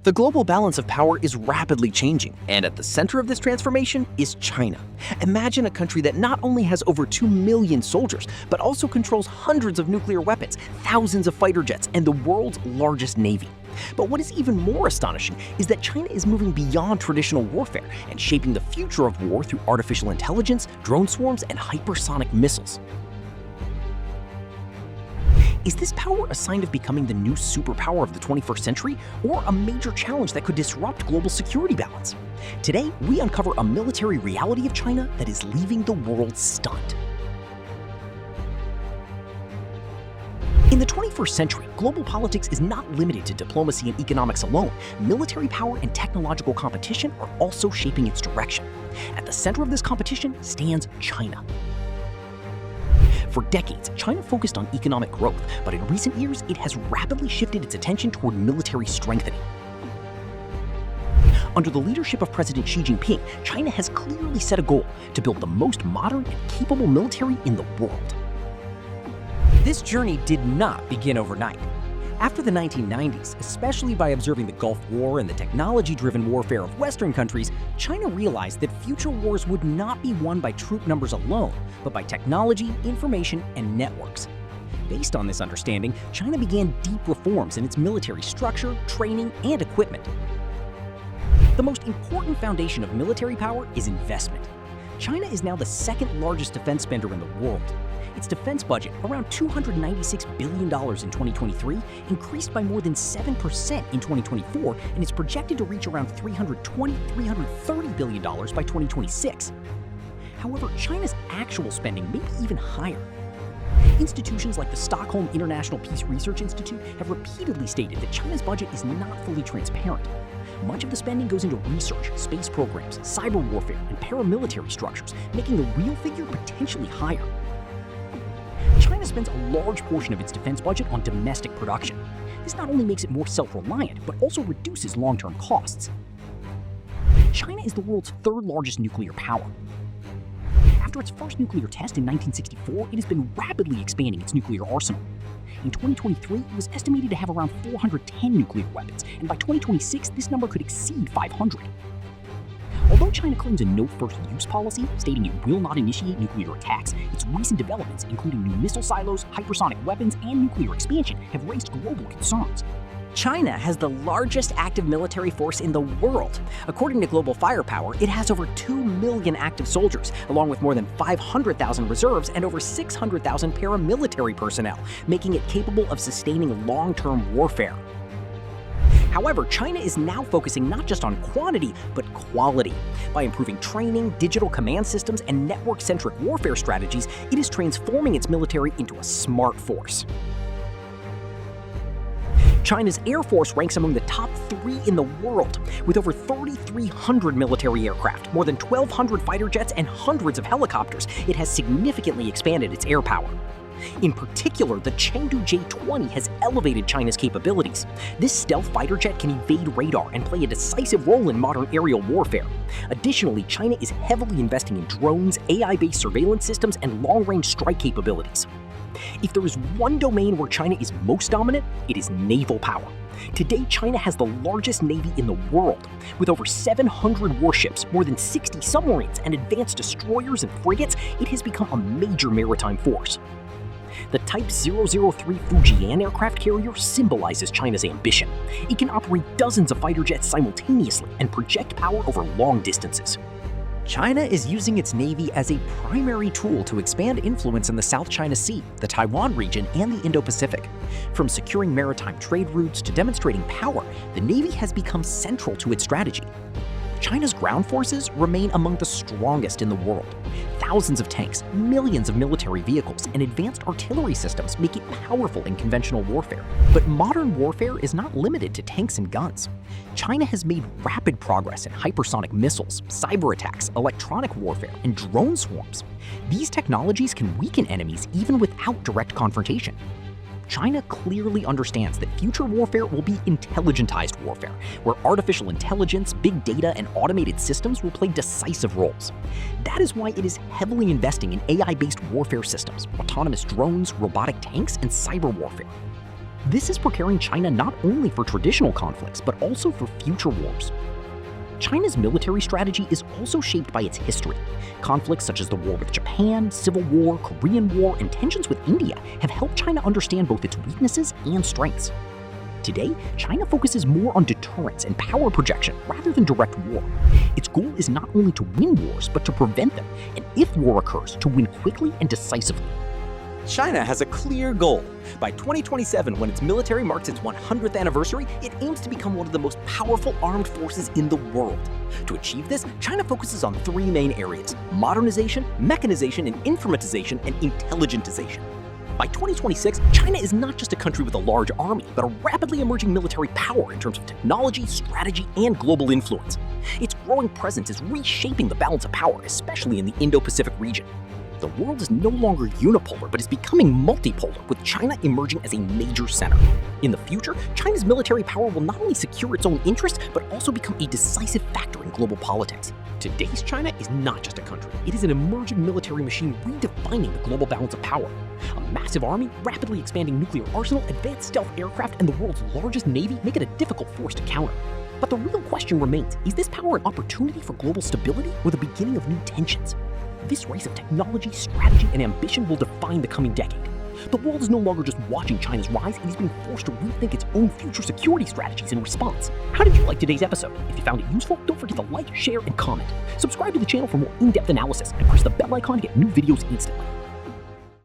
The global balance of power is rapidly changing, and at the center of this transformation is China. Imagine a country that not only has over 2 million soldiers, but also controls hundreds of nuclear weapons, thousands of fighter jets, and the world's largest navy. But what is even more astonishing is that China is moving beyond traditional warfare and shaping the future of war through artificial intelligence, drone swarms, and hypersonic missiles. Is this power a sign of becoming the new superpower of the 21st century, or a major challenge that could disrupt global security balance? Today, we uncover a military reality of China that is leaving the world stunned. In the 21st century, global politics is not limited to diplomacy and economics alone. Military power and technological competition are also shaping its direction. At the center of this competition stands China. For decades, China focused on economic growth, but in recent years, it has rapidly shifted its attention toward military strengthening. Under the leadership of President Xi Jinping, China has clearly set a goal to build the most modern and capable military in the world. This journey did not begin overnight. After the 1990s, especially by observing the Gulf War and the technology-driven warfare of Western countries, China realized that future wars would not be won by troop numbers alone, but by technology, information, and networks. Based on this understanding, China began deep reforms in its military structure, training, and equipment. The most important foundation of military power is investment. China is now the second largest defense spender in the world. Its defense budget, around $296 billion in 2023, increased by more than 7% in 2024 and is projected to reach around $330 billion by 2026. However, China's actual spending may be even higher. Institutions like the Stockholm International Peace Research Institute have repeatedly stated that China's budget is not fully transparent. Much of the spending goes into research, space programs, cyber warfare, and paramilitary structures, making the real figure potentially higher. China spends a large portion of its defense budget on domestic production. This not only makes it more self-reliant, but also reduces long-term costs. China is the world's third largest nuclear power. After its first nuclear test in 1964, it has been rapidly expanding its nuclear arsenal. In 2023, it was estimated to have around 410 nuclear weapons, and by 2026, this number could exceed 500. Although China claims a no-first-use policy, stating it will not initiate nuclear attacks, its recent developments, including new missile silos, hypersonic weapons, and nuclear expansion, have raised global concerns. China has the largest active military force in the world. According to Global Firepower, it has over 2 million active soldiers, along with more than 500,000 reserves and over 600,000 paramilitary personnel, making it capable of sustaining long-term warfare. However, China is now focusing not just on quantity, but quality. By improving training, digital command systems, and network-centric warfare strategies, it is transforming its military into a smart force. China's Air Force ranks among the top 3 in the world. With over 3,300 military aircraft, more than 1,200 fighter jets, and hundreds of helicopters, it has significantly expanded its air power. In particular, the Chengdu J-20 has elevated China's capabilities. This stealth fighter jet can evade radar and play a decisive role in modern aerial warfare. Additionally, China is heavily investing in drones, AI-based surveillance systems, and long-range strike capabilities. If there is one domain where China is most dominant, it is naval power. Today, China has the largest navy in the world. With over 700 warships, more than 60 submarines, and advanced destroyers and frigates, it has become a major maritime force. The Type 003 Fujian aircraft carrier symbolizes China's ambition. It can operate dozens of fighter jets simultaneously and project power over long distances. China is using its navy as a primary tool to expand influence in the South China Sea, the Taiwan region, and the Indo-Pacific. From securing maritime trade routes to demonstrating power, the Navy has become central to its strategy. China's ground forces remain among the strongest in the world. Thousands of tanks, millions of military vehicles, and advanced artillery systems make it powerful in conventional warfare. But modern warfare is not limited to tanks and guns. China has made rapid progress in hypersonic missiles, cyber attacks, electronic warfare, and drone swarms. These technologies can weaken enemies even without direct confrontation. China clearly understands that future warfare will be intelligentized warfare, where artificial intelligence, big data, and automated systems will play decisive roles. That is why it is heavily investing in AI-based warfare systems, autonomous drones, robotic tanks, and cyber warfare. This is preparing China not only for traditional conflicts, but also for future wars. China's military strategy is also shaped by its history. Conflicts such as the war with Japan, Civil War, Korean War, and tensions with India have helped China understand both its weaknesses and strengths. Today, China focuses more on deterrence and power projection rather than direct war. Its goal is not only to win wars, but to prevent them, and if war occurs, to win quickly and decisively. China has a clear goal. By 2027, when its military marks its 100th anniversary, it aims to become one of the most powerful armed forces in the world. To achieve this, China focuses on three main areas: modernization, mechanization and informatization, and intelligentization. By 2026, China is not just a country with a large army, but a rapidly emerging military power in terms of technology, strategy, and global influence. Its growing presence is reshaping the balance of power, especially in the Indo-Pacific region. The world is no longer unipolar, but is becoming multipolar, with China emerging as a major center. In the future, China's military power will not only secure its own interests, but also become a decisive factor in global politics. Today's China is not just a country. It is an emerging military machine redefining the global balance of power. A massive army, rapidly expanding nuclear arsenal, advanced stealth aircraft, and the world's largest navy make it a difficult force to counter. But the real question remains, is this power an opportunity for global stability or the beginning of new tensions? This race of technology, strategy, and ambition will define the coming decade. The world is no longer just watching China's rise, it is being forced to rethink its own future security strategies in response. How did you like today's episode? If you found it useful, don't forget to like, share, and comment. Subscribe to the channel for more in-depth analysis, and press the bell icon to get new videos instantly.